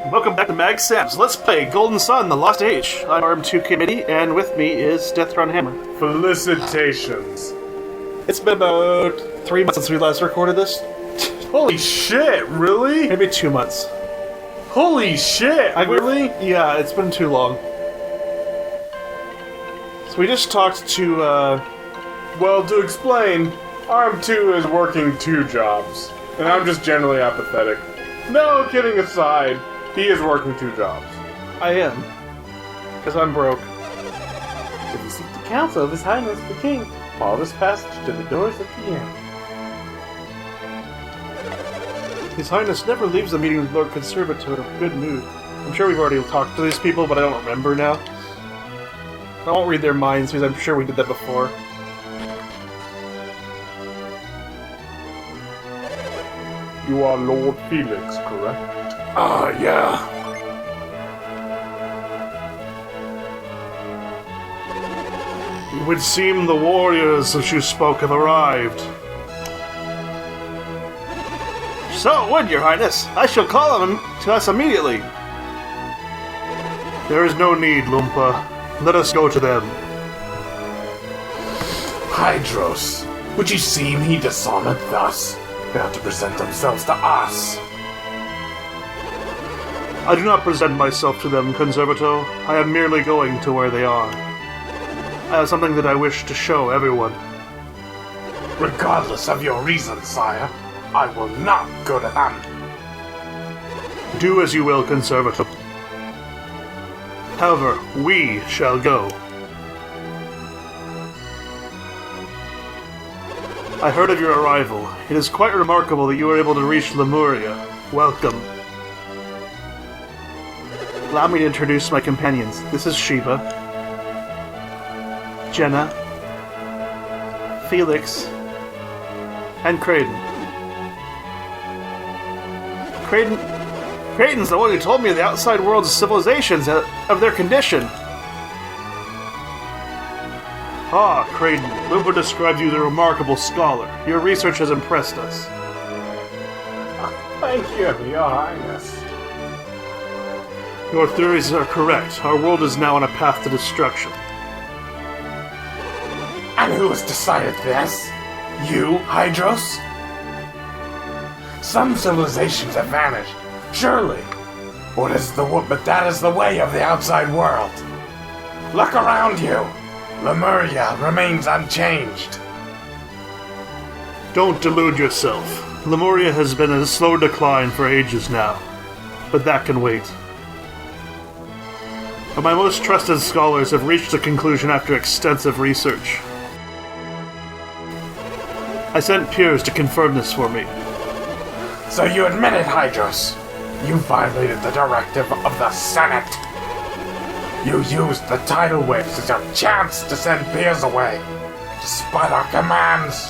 Welcome back to Mag Sam's. Let's play Golden Sun, The Lost Age. I'm RM2 Committee, and with me is Deathron Hammer. Felicitations. It's been about 3 months since we last recorded this. Holy shit, really? Maybe 2 months. Holy shit, really? Yeah, it's been too long. So we just talked to, Well, to explain, RM2 is working 2 jobs, and I'm just generally apathetic. No, kidding aside, he is working 2 jobs. I am. Because I'm broke. If you seek the counsel of His Highness the King, follow this passage to the doors at the end. His Highness never leaves the meeting with Lord Conservator in a good mood. I'm sure we've already talked to these people, but I don't remember now. I won't read their minds, because I'm sure we did that before. You are Lord Felix, correct? Ah, yeah. It would seem the warriors that you spoke have arrived. So it would, Your Highness. I shall call them to us immediately. There is no need, Lumpa. Let us go to them. Hydros, would you seem he dishonored thus? They have to present themselves to us. I do not present myself to them, Conservator. I am merely going to where they are. I have something that I wish to show everyone. Regardless of your reasons, sire, I will not go to them. Do as you will, Conservator. However, we shall go. I heard of your arrival. It is quite remarkable that you were able to reach Lemuria. Welcome. Allow me to introduce my companions. This is Sheba, Jenna, Felix, and Creighton. Creighton's the one who told me of the outside world's civilizations of their condition. Ah, Creighton, Lumpa described you as a remarkable scholar. Your research has impressed us. Thank you, Your Highness. Your theories are correct. Our world is now on a path to destruction. And who has decided this? You, Hydros? Some civilizations have vanished, surely. But that is the way of the outside world. Look around you. Lemuria remains unchanged. Don't delude yourself. Lemuria has been in a slow decline for ages now. But that can wait. But my most trusted scholars have reached a conclusion after extensive research. I sent peers to confirm this for me. So you admit it, Hydros. You violated the directive of the Senate. You used the tidal waves as your chance to send peers away, despite our commands.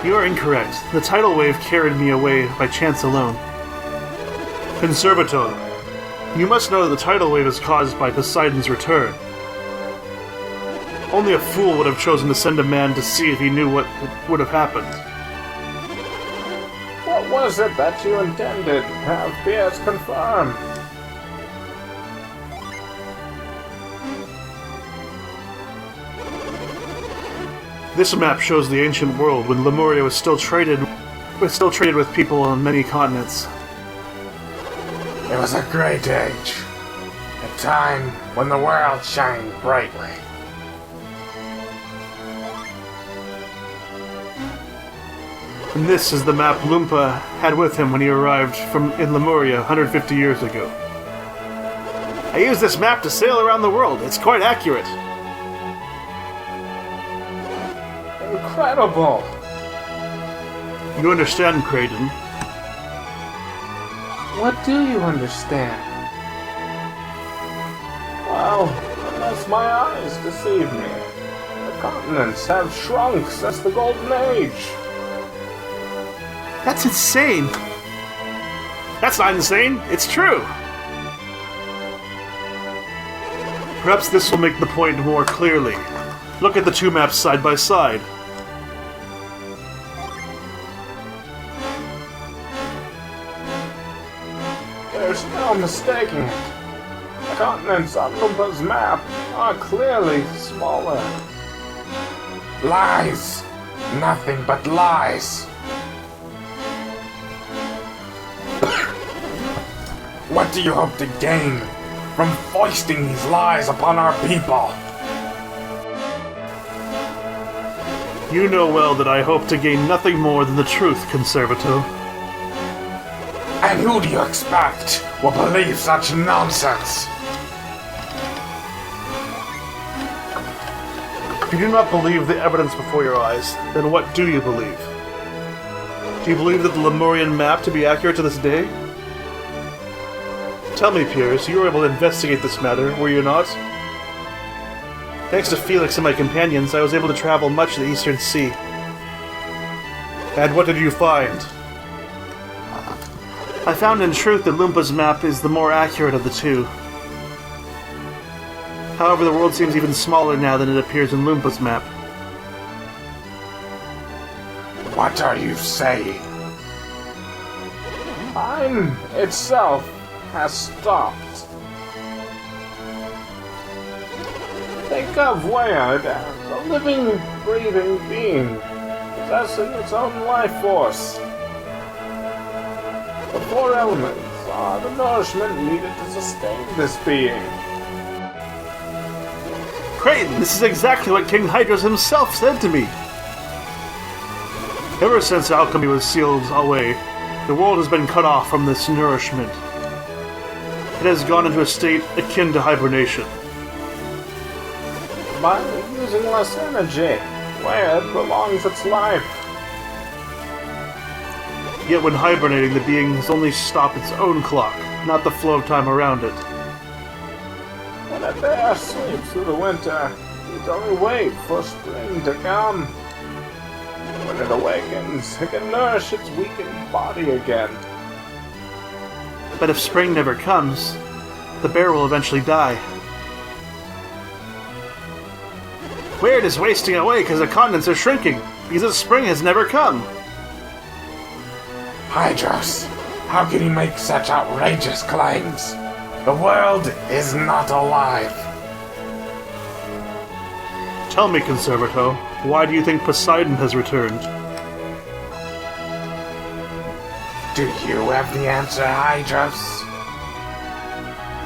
You are incorrect. The tidal wave carried me away by chance alone. Conservator, you must know that the tidal wave is caused by Poseidon's return. Only a fool would have chosen to send a man to see if he knew what would have happened. What was it that you intended? Have peers confirm. This map shows the ancient world when Lemuria was still traded with people on many continents. It was a great age. A time when the world shined brightly. And this is the map Lumpa had with him when he arrived in Lemuria 150 years ago. I used this map to sail around the world. It's quite accurate. Incredible. You understand, Creighton? What do you understand? Well, unless my eyes deceive me, the continents have shrunk since the Golden Age. That's insane. That's not insane. It's true. Perhaps this will make the point more clearly. Look at the two maps side by side. you're mistaking it. The continents on Lumpa's map are clearly smaller. Lies! Nothing but lies! What do you hope to gain from foisting these lies upon our people? You know well that I hope to gain nothing more than the truth, Conservato. And who do you expect will believe such nonsense? If you do not believe the evidence before your eyes, then what do you believe? Do you believe that the Lemurian map to be accurate to this day? Tell me, Piers, you were able to investigate this matter, were you not? Thanks to Felix and my companions, I was able to travel much of the Eastern Sea. And what did you find? I found in truth that Lumpa's map is the more accurate of the two. However, the world seems even smaller now than it appears in Lumpa's map. What are you saying? Time itself has stopped. Think of Weird as a living, breathing being, possessing its own life force. The four elements are the nourishment needed to sustain this being. Creighton, this is exactly what King Hydros himself said to me. Ever since alchemy was sealed away, the world has been cut off from this nourishment. It has gone into a state akin to hibernation. By using less energy, Weird prolongs its life. Yet when hibernating, the beings only stop its own clock, not the flow of time around it. When a bear sleeps through the winter, it only waits for spring to come. When it awakens, it can nourish its weakened body again. But if spring never comes, the bear will eventually die. Weird is wasting away because the continents are shrinking, because the spring has never come. Hydros, how can you make such outrageous claims? The world is not alive. Tell me, Conservato, why do you think Poseidon has returned? Do you have the answer, Hydros?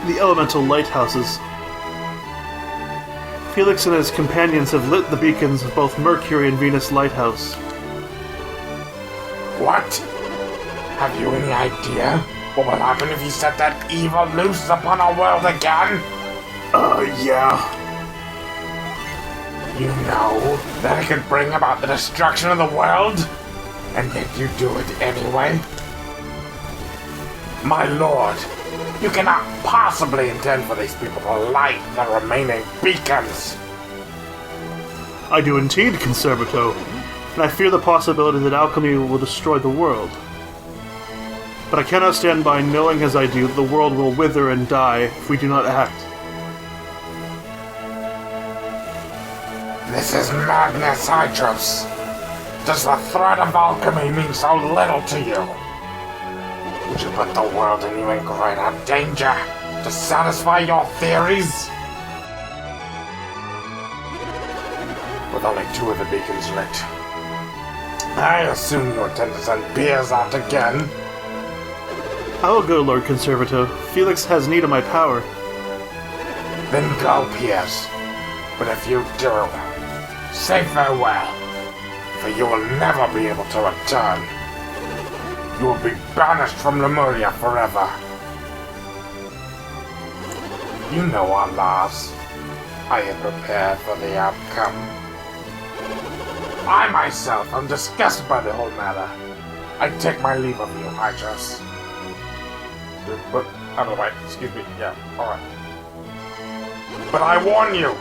The elemental lighthouses. Felix and his companions have lit the beacons of both Mercury and Venus Lighthouse. What? Have you any idea what will happen if you set that evil loose upon our world again? Yeah. You know that it could bring about the destruction of the world? And yet you do it anyway? My lord, you cannot possibly intend for these people to light the remaining beacons. I do indeed, Conservato, and I fear the possibility that alchemy will destroy the world. But I cannot stand by knowing as I do that the world will wither and die if we do not act. This is madness, Hydros. Does the threat of alchemy mean so little to you? Would you put the world and you in greater danger to satisfy your theories? With only 2 of the beacons lit, I assume you intend to send Piers out again. I will go, Lord Conservato. Felix has need of my power. Then go, Piers. But if you do, say farewell, for you will never be able to return. You will be banished from Lemuria forever. You know our laws. I am prepared for the outcome. I myself am disgusted by the whole matter. I take my leave of you, Hydros. But, out of the way, excuse me, yeah, alright. But I warn you,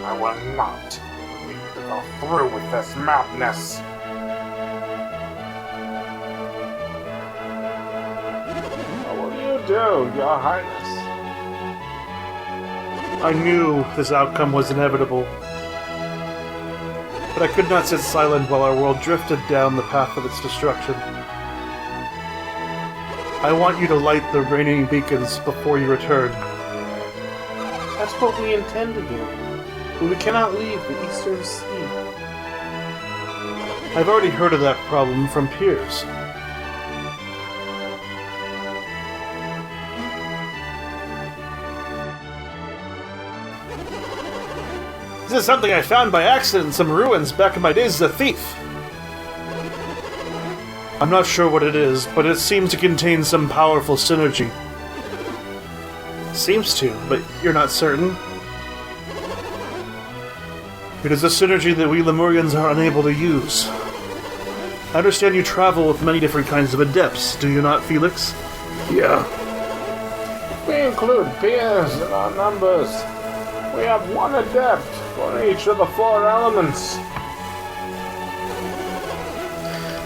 I will not leave you to go through with this madness. What will you do, Your Highness? I knew this outcome was inevitable. But I could not sit silent while our world drifted down the path of its destruction. I want you to light the remaining beacons before you return. That's what we intend to do. But we cannot leave the Eastern Sea. I've already heard of that problem from peers. This is something I found by accident in some ruins back in my days as a thief. I'm not sure what it is, but it seems to contain some powerful synergy. Seems to, but you're not certain. It is a synergy that we Lemurians are unable to use. I understand you travel with many different kinds of adepts, do you not, Felix? Yeah. We include peers in our numbers. We have one adept for each of the 4 elements.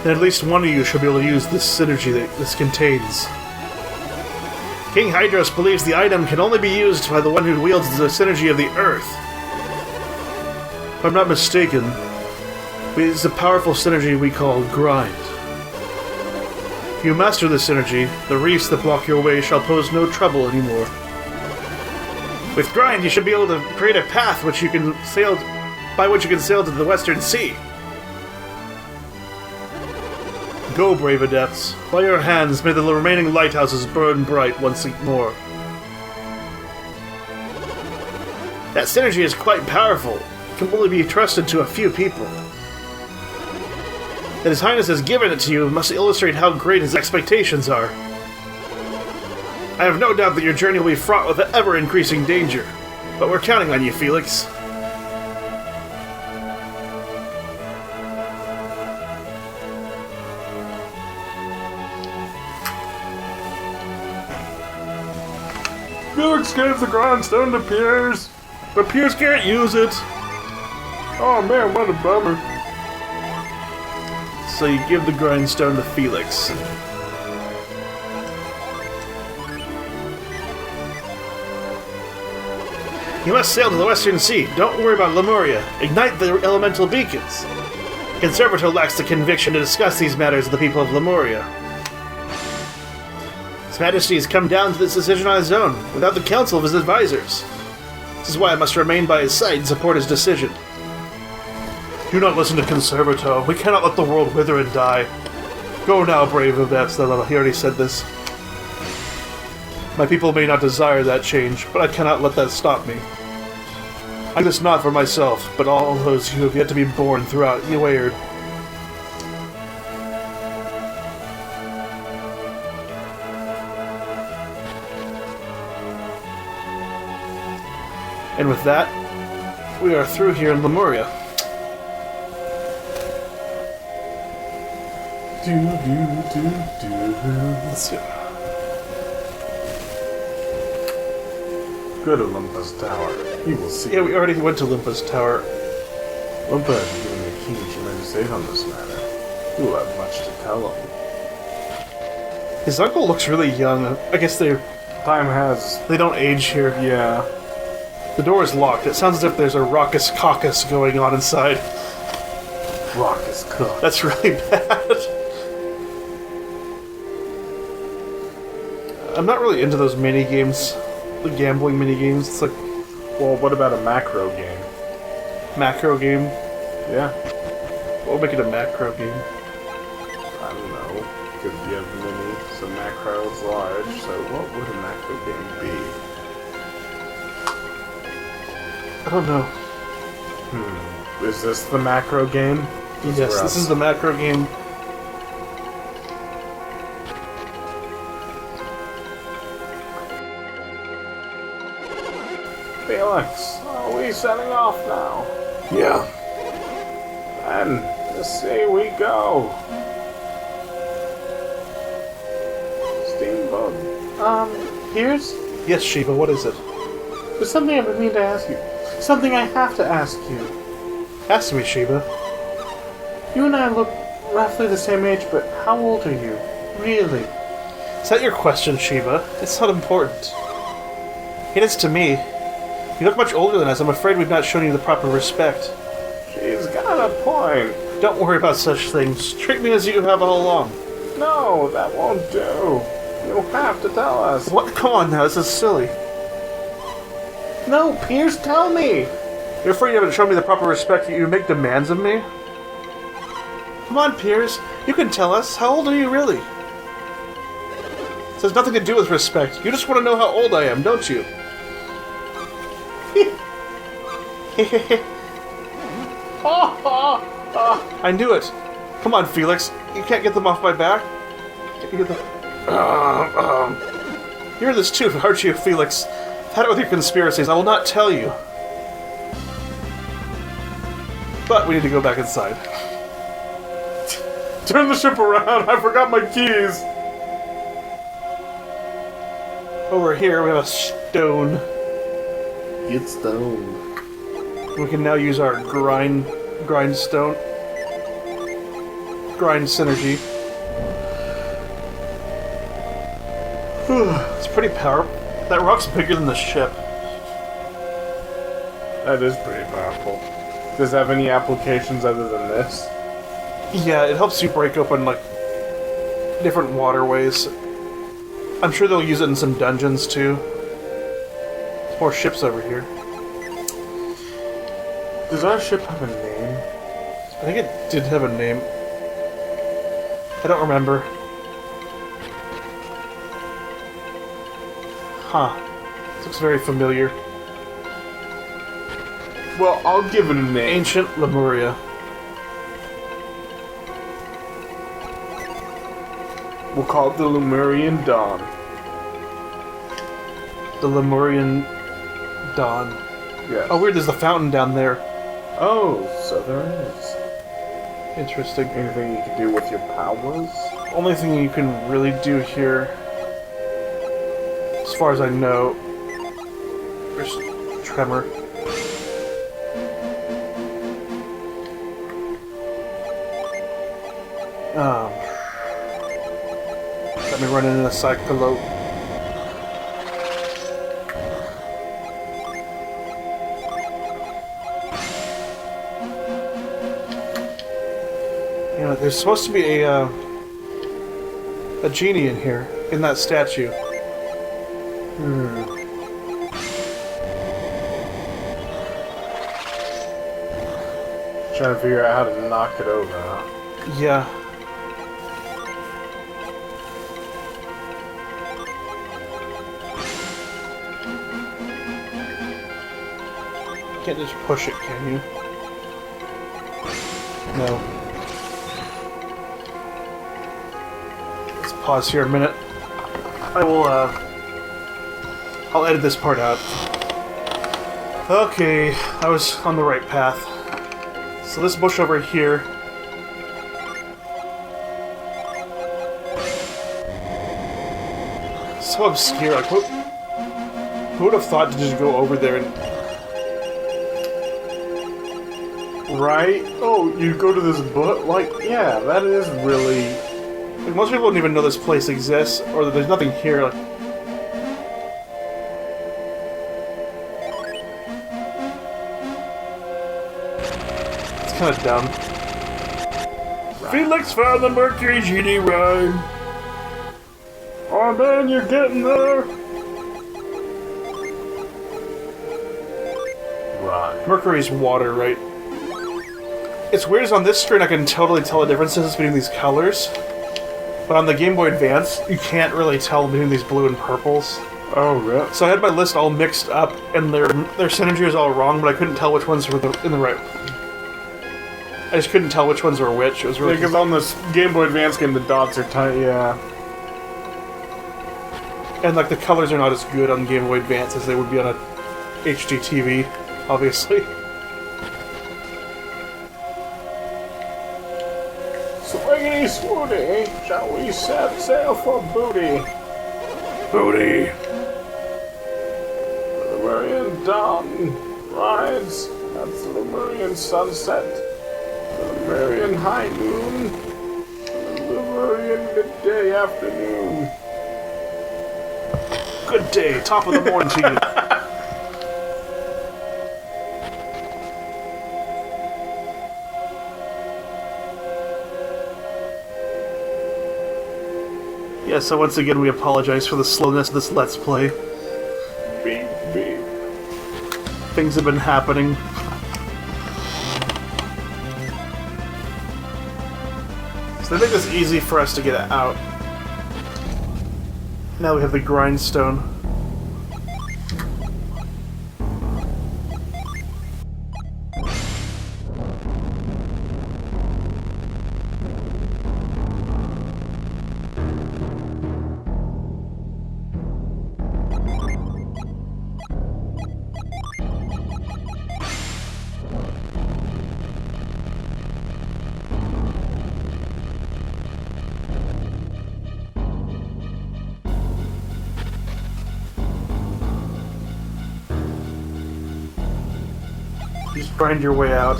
Then at least one of you should be able to use this synergy that this contains. King Hydros believes the item can only be used by the one who wields the synergy of the Earth. If I'm not mistaken, it's a powerful synergy we call Grind. If you master this synergy, the reefs that block your way shall pose no trouble anymore. With Grind, you should be able to create a path by which you can sail to the Western Sea. Go, brave adepts. By your hands, may the remaining lighthouses burn bright once more. That synergy is quite powerful. It can only be trusted to a few people. That His Highness has given it to you must illustrate how great his expectations are. I have no doubt that your journey will be fraught with ever-increasing danger, but we're counting on you, Felix. Felix gave the grindstone to Piers. But Piers can't use it. Oh man, what a bummer. So you give the grindstone to Felix. You must sail to the Western Sea. Don't worry about Lemuria. Ignite the elemental beacons. Conservator lacks the conviction to discuss these matters with the people of Lemuria. His Majesty has come down to this decision on his own, without the counsel of his advisors. This is why I must remain by his side and support his decision. Do not listen to Conservator. We cannot let the world wither and die. Go now, brave adepts. He already said this. My people may not desire that change, but I cannot let that stop me. I do this not for myself, but all those who have yet to be born throughout Ewaard. And with that, we are through here in Lemuria. Let's see. Go to Olympus Tower. You will see. Yeah, we already went to Olympus Tower. Lumpa has given the king tremendous say on this matter. You will have much to tell him. His uncle looks really young. I guess they don't age here. Yeah. The door is locked. It sounds as if there's a raucous caucus going on inside. Raucous cook. That's really bad. I'm not really into those mini games, the gambling mini games. It's like Well, what about a macro game? macro game. Yeah. We'll make it a macro game. I don't know. Could you have mini, so macro is large, so what would a macro game be? I don't know. Is this the macro game? Yes, this is the macro game. Felix, are we setting off now? Yeah. Then, to sea we go. Steamboat. Piers? Yes, Shiva, what is it? There's something I've been meaning to ask you. Something I have to ask you. Ask me, Shiva. You and I look roughly the same age, but how old are you? Really? Is that your question, Shiva? It's not important. It is to me. You look much older than us. I'm afraid we've not shown you the proper respect. She's got a point. Don't worry about such things. Treat me as you have all along. No, that won't do. You have to tell us. What? Come on now, this is silly. No, Piers, tell me. You're afraid you haven't shown me the proper respect you make demands of me? Come on, Piers. You can tell us. How old are you really? This has nothing to do with respect. You just want to know how old I am, don't you? I knew it. Come on, Felix. You can't get them off my back. You get them... You're this too, aren't you, Felix? Had it with your conspiracies. I will not tell you. But we need to go back inside. Turn the ship around. I forgot my keys. Over here, we have a stone. Get stoned. We can now use our grind stone. Grind synergy. It's pretty powerful. That rock's bigger than the ship. That is pretty powerful. Does it have any applications other than this? Yeah, it helps you break open, like, different waterways. I'm sure they'll use it in some dungeons, too. There's more ships over here. Does our ship have a name? I think it did have a name. I don't remember. Huh. This looks very familiar. Well, I'll give it a name. Ancient Lemuria. We'll call it the Lemurian Dawn. The Lemurian Dawn. Yes. Oh, weird, there's the fountain down there. Oh, so there is. Interesting. Anything you can do with your powers? Only thing you can really do here, as far as I know, there's Tremor. Let me run into the Cyclope. You know, there's supposed to be a genie in here, in that statue. Trying to figure out how to knock it over, huh? Yeah. You can't just push it, can you? No. Let's pause here a minute. I will, I'll edit this part out. Okay, I was on the right path. So this bush over here... so obscure, like, who would have thought to just go over there and... Right? Oh, you go to this book? Like, yeah, that is really... Like, most people don't even know this place exists, or that there's nothing here, like... It's kind of dumb. Felix found the Mercury Genie rhyme! Oh man, you're getting there! Right. Mercury's water, right? It's weird as on this screen I can totally tell the differences between these colors. But on the Game Boy Advance, you can't really tell between these blue and purples. Oh, really? So I had my list all mixed up, and their synergy was all wrong, but I couldn't tell which ones were in the right... I just couldn't tell which ones were which. It was really... Because on this Game Boy Advance game, the dots are tiny, yeah. And, like, the colors are not as good on Game Boy Advance as they would be on a HD TV, obviously. Swiggity swooty, shall we set sail for booty? Booty! The Lemurian dawn rides at the Lemurian sunset, the Lemurian high noon, the Lemurian midday afternoon. Good day, top of the morning to you. Yeah, so once again we apologize for the slowness of this Let's Play. Beep, beep. Things have been happening. So they make this easy for us to get it out. Now we have the grindstone. Just grind your way out.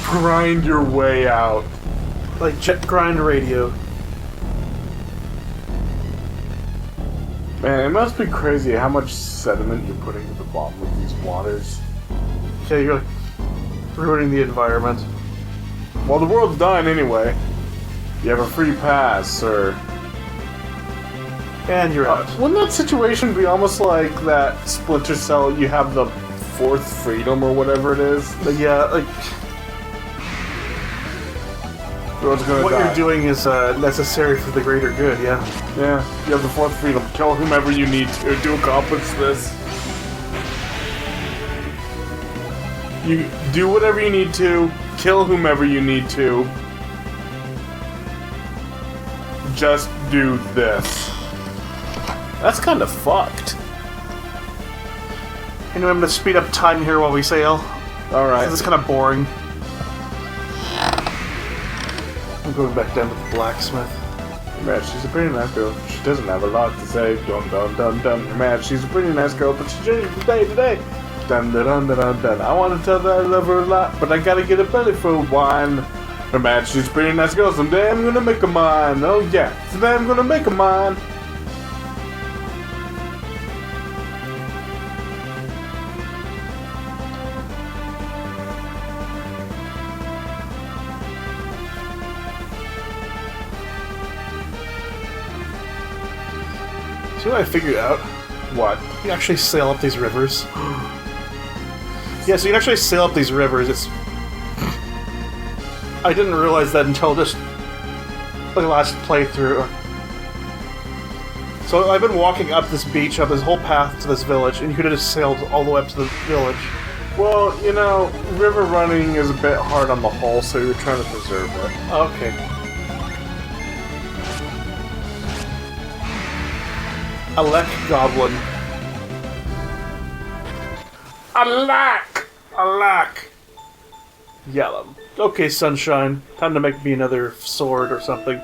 Grind your way out. Like jet grind radio. Man, it must be crazy how much sediment you're putting at the bottom of these waters. Yeah, you're like ruining the environment. Well, the world's dying anyway. You have a free pass, sir. And you're out. Wouldn't that situation be almost like that Splinter Cell, you have the fourth freedom or whatever it is? But yeah, like The world's gonna what die. you're doing is necessary for the greater good, yeah. Yeah, you have the fourth freedom. Kill whomever you need to accomplish this. You do whatever you need to, kill whomever you need to. Just do this. That's kind of fucked. Anyway, I'm gonna speed up time here while we sail. Alright. This is kind of boring. I'm going back down to the blacksmith. Man, she's a pretty nice girl. She doesn't have a lot to say. Dun dun dun dun. Man, she's a pretty nice girl, but she changes from day to day. Dun dun dun dun dun dun. I want to tell that I love her a lot, but I gotta get a belly full of wine. Man, she's a pretty nice girl. Someday I'm gonna make her mine. Oh yeah, someday I'm gonna make her mine. See what I figured out? What? You can actually sail up these rivers. Yeah, so you can actually sail up these rivers. It's... I didn't realize that until just the last playthrough. So I've been walking up this beach, up this whole path to this village, and you could have just sailed all the way up to the village. Well, you know, river running is a bit hard on the hull, so you're trying to preserve it. Okay. Alec Goblin. Alack! Alack! Yellow. Okay, Sunshine. Time to make me another sword or something.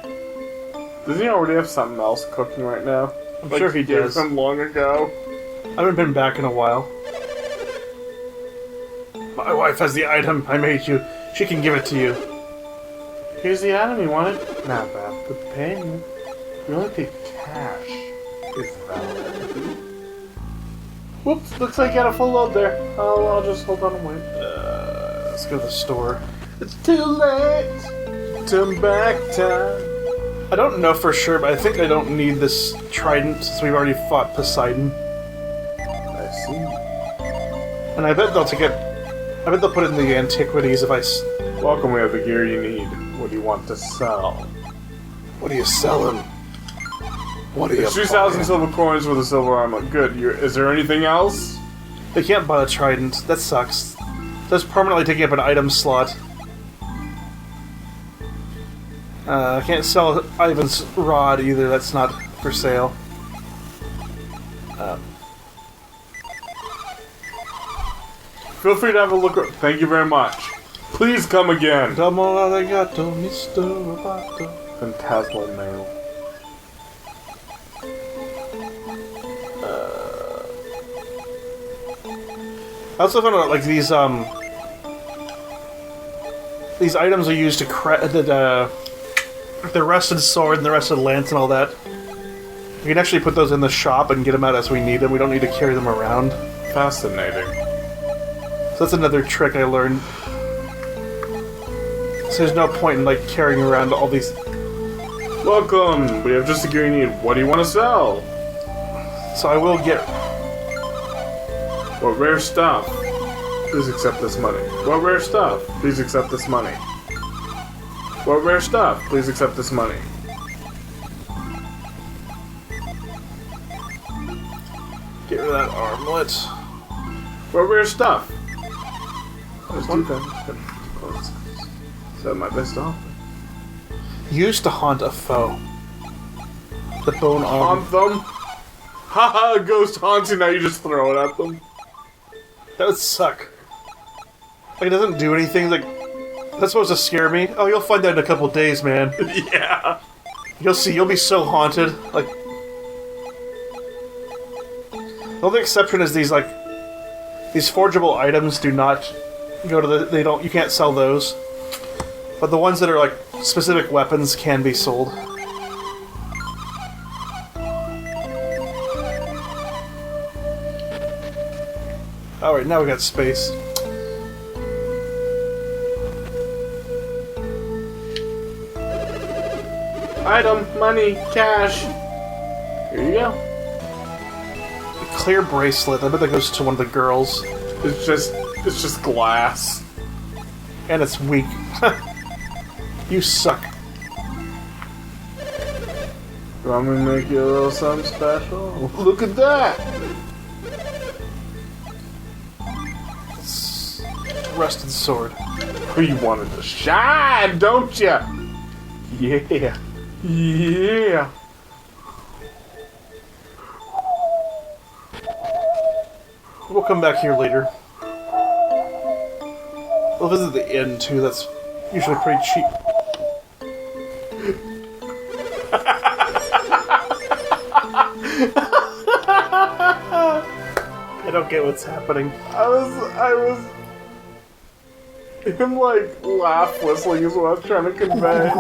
Does he already have something else cooking right now? I'm sure he gave does. some long ago. I haven't been back in a while. My wife has the item I made you. She can give it to you. Here's the item you wanted. Not bad. But paying you. We only pay cash. Is valid. Whoops, looks like you got a full load there. I'll just hold on and wait. Let's go to the store. It's too late. Turn back time. I don't know for sure, but I think I don't need this trident since we've already fought Poseidon. I see. And I bet they'll take it. I bet they'll put it in the antiquities if I. Welcome, we have the gear you need. What do you want to sell? What are you selling? What are you? It's 2,000 silver coins with a silver armor. Good. Is there anything else? They can't buy the trident. That sucks. That's permanently taking up an item slot. I can't sell Ivan's rod either. That's not for sale. Feel free to have a look. Thank you very much. Please come again. Domo arigato, Mr. Roboto. Phantasmal mail. I also found out like these items are used to credit the rusted sword and the rusted lance and all that. We can actually put those in the shop and get them out as we need them. We don't need to carry them around. Fascinating. So that's another trick I learned. So there's no point in like carrying around all these Welcome! We have just the gear you need. What do you want to sell? So I will get... What rare stuff? Please accept this money. What rare stuff? Please accept this money. What rare stuff? Please accept this money. Get rid of that armlet. What rare stuff? Let's do that. Is that my best offer? Used to haunt a foe. The bone arm. Haunt them? Haha, ghost haunts you, now you just throw it at them. That would suck. Like, it doesn't do anything, like... That's supposed to scare me? Oh, you'll find out in a couple days, man. Yeah. You'll see, you'll be so haunted. Like... The only exception is these, like... These forgeable items do not go to the... They don't... You can't sell those. But the ones that are, like, specific weapons can be sold. Alright, now we got space. Item, money, cash. Here you go. Clear bracelet. I bet that goes to one of the girls. It's just glass. And it's weak. You suck. You want me to make you a little something special? Look at that! Rusted sword. You wanted to shine, don't ya? Yeah. Yeah. We'll come back here later. We'll visit the inn too, that's usually pretty cheap. I don't get what's happening. I was... Him, like, laugh whistling is what I was trying to convey.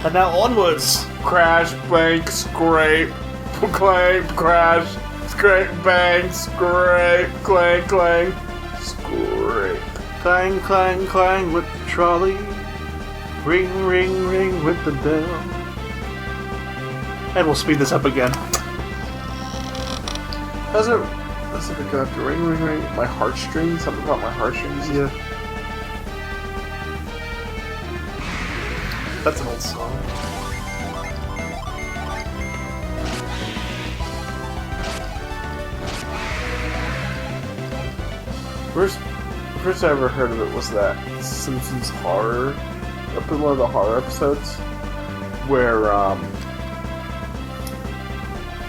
And now onwards! Crash, bank, scrape, clank, crash, scrape, bang, scrape, clank, clank, scrape. Clang, clang, clang with the trolley. Ring, ring, ring with the bell. And we'll speed this up again. Does it go after ring, ring, ring? My heartstrings? Something about my heartstrings? Yeah. That's an old song. First I ever heard of it was that Simpsons horror, up in one of the horror episodes, where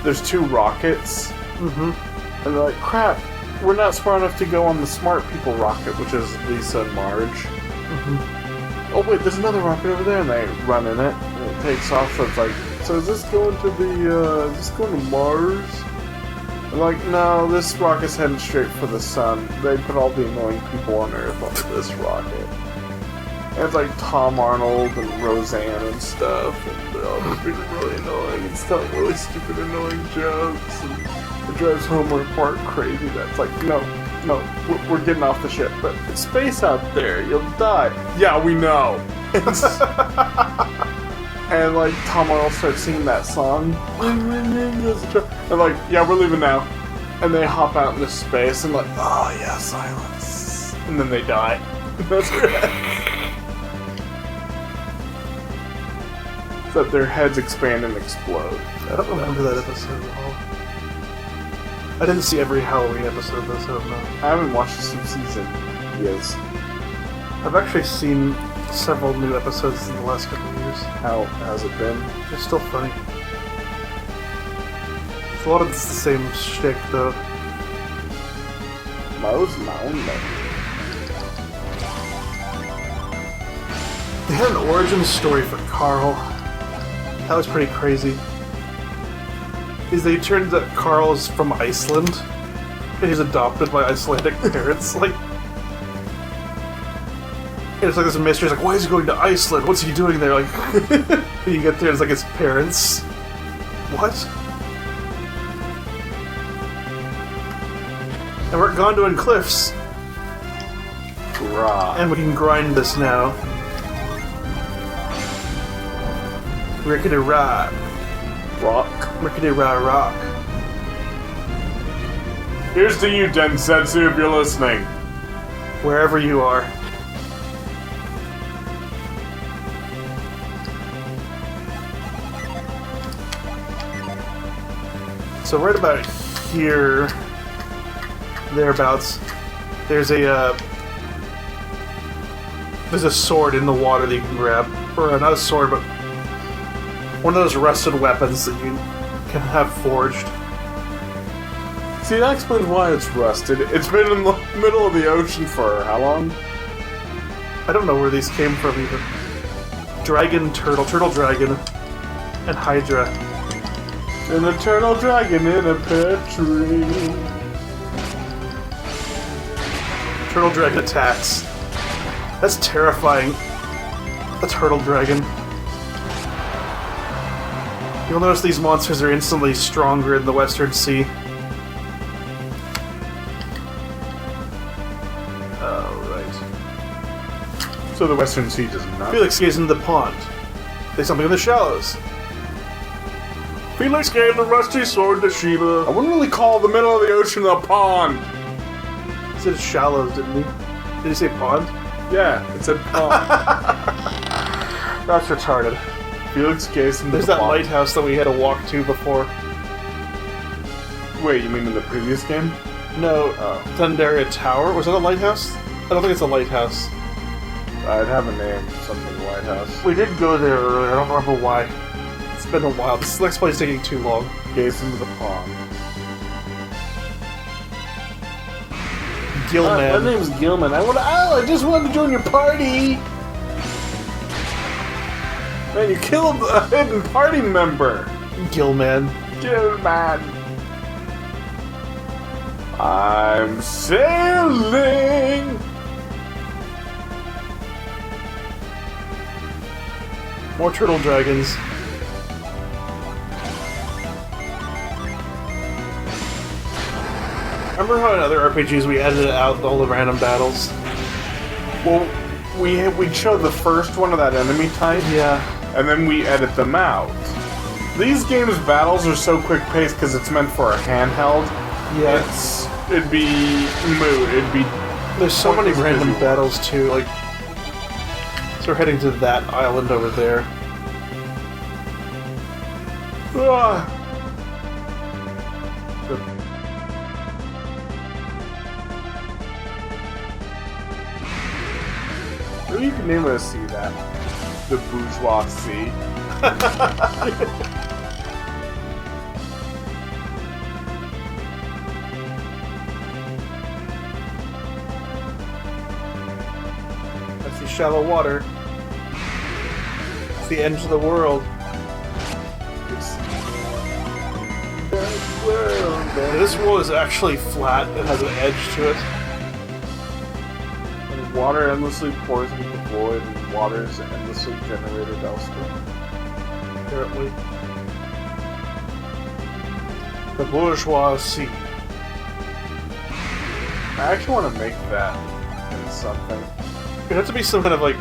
there's two rockets, Mm-hmm. and they're like, crap, we're not smart enough to go on the smart people rocket, which is Lisa and Marge. Mm-hmm. Oh wait, there's another rocket over there, and they run in it, and it takes off, so it's like, so is this going to is this going to Mars? I'm like, no, this rocket's heading straight for the sun. They put all the annoying people on Earth onto this rocket. And it's like Tom Arnold and Roseanne and stuff, and they're all just being really annoying and telling really stupid, annoying jokes, and it drives Homer Park crazy. That's like, no, we're getting off the ship, but it's space out there, you'll die. Yeah, we know. And like Tom Arnold starts singing that song, and like, yeah, we're leaving now. And they hop out into space and like, oh yeah, silence. And then they die. That's right. Except their heads expand and explode. I don't remember that episode at all. I didn't see every Halloween episode though, so I don't know. I haven't watched The Simpsons in years. I've actually seen several new episodes in the last couple of years. How has it been? They're still funny. A lot of it's the same shtick though. Moe's Mountain. They had an origin story for Carl. That was pretty crazy. Is they turned that Carl is from Iceland, and he's adopted by Icelandic parents. Like, and it's like this mystery. It's like, why is he going to Iceland? What's he doing there? Like, and you get there, it's like his parents. What? And we're at Gondolin Cliffs. Hurrah. And we can grind this now. Rickety rock. Rock. Rickety rock. Here's to you, Densetsu, if you're listening. Wherever you are. So right about here, thereabouts, there's a sword in the water that you can grab. Or not a sword, but one of those rusted weapons that you can have forged. See, that explains why it's rusted. It's been in the middle of the ocean for how long? I don't know where these came from even. Dragon, turtle dragon, and hydra. An eternal dragon in a pear tree. Turtle dragon attacks. That's terrifying. A turtle dragon. You'll notice these monsters are instantly stronger in the Western Sea. So the Western Sea does not. Felix gazed into the pond. There's something in the shallows. Felix gave the rusty sword to Shiva. I wouldn't really call the middle of the ocean a pond. He said shallows, didn't he? Did he say pond? Yeah, it said pond. That's retarded. Felix gazed into There's the that pond. lighthouse that we had to walk to before. Wait, you mean in the previous game? No, Thundaria Tower? Was that a lighthouse? I don't think it's a lighthouse. I'd have a name, something lighthouse. We did go there earlier, I don't remember why. It's been a while. This next play is taking too long. Gaze into the pond. Gilman. My name's Gilman. I just wanted to join your party. Man, you killed a hidden party member. Gilman. Gilman. I'm sailing. More turtle dragons. Remember how in other RPGs we edited out all the random battles? Well, we showed the first one of that enemy type, Yeah. and then we edit them out. These games' battles are so quick-paced because it's meant for a handheld. Yeah. It'd be mood. It'd be. There's so many pointless random visual. battles too, like... So we're heading to that island over there. Ah. Maybe you can name it a sea that. The Bourgeois Sea. That's the shallow water. It's the end of the world. This world is actually flat. It has an edge to it. And water endlessly pours into the void, and water is endlessly generated elsewhere. Apparently. The bourgeois sea. I actually want to make that in something. It has to be some kind of like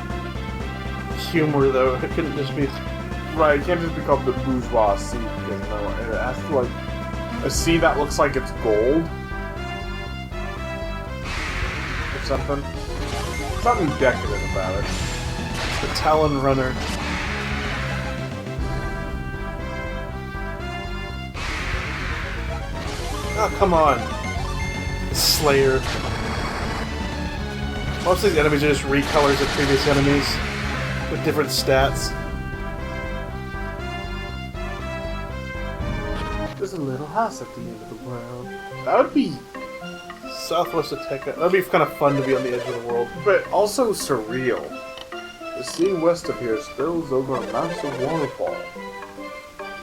humor though. It couldn't just be. Right, it can't just be called the Bourgeois Sea because no, it has to like a sea that looks like it's gold or something. Something decadent about it. The Talon Runner. Oh, come on. Slayer. Most of these enemies are just recolors of previous enemies with different stats. There's a little house at the end of the world. That would be, Southwest of Tekka. That'd be kind of fun to be on the edge of the world. but also surreal. The sea west of here spills over a massive waterfall.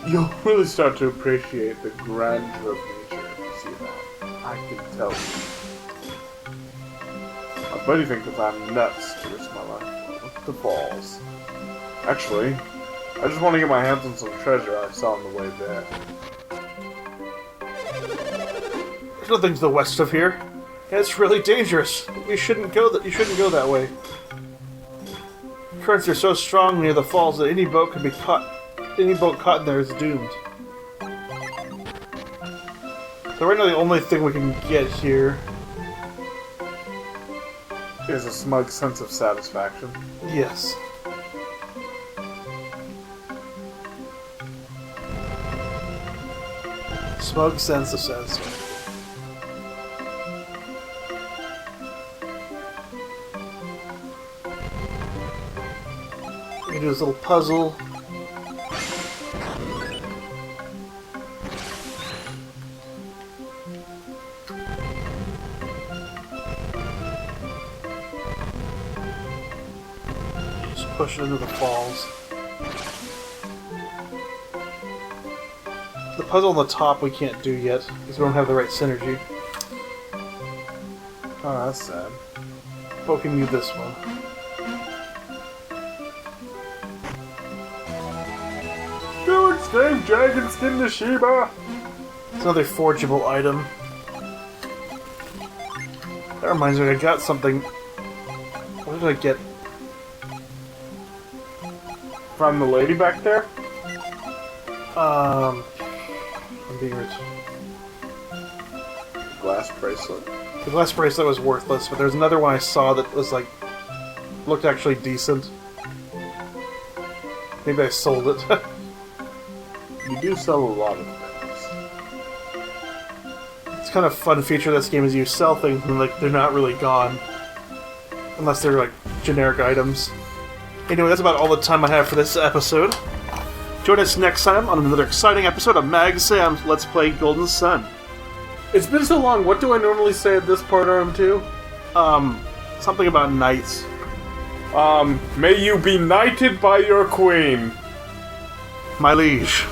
You'll really start to appreciate the grandeur of nature if you see that. I can tell you. I bet you think that I'm nuts to risk my life with the falls. Actually, I just want to get my hands on some treasure I saw on the way there. There's nothing to the west of here. It's really dangerous. We shouldn't go that. You shouldn't go that way. Currents are so strong near the falls that any boat could be caught. Any boat caught in there is doomed. So right now the only thing we can get here Is a smug sense of satisfaction. Yes. Smug sense of satisfaction. We can do this little puzzle. Just push it into the falls. The puzzle on the top we can't do yet, because we don't have the right synergy. Oh, that's sad. But we can do this one. Felix game dragon skin to Sheba! It's another forgeable item. That reminds me, I got something. What did I get? From the lady back there? I'm being rich. Glass bracelet. The glass bracelet was worthless, but there's another one I saw that was like looked actually decent. Maybe I sold it. You do sell a lot of things. It's kind of a fun feature of this game is you sell things and like they're not really gone. Unless they're like generic items. Anyway, that's about all the time I have for this episode. Join us next time on another exciting episode of Mag Sam's Let's Play Golden Sun. It's been so long. What do I normally say at this part, RM2? Something about knights. May you be knighted by your queen. My liege.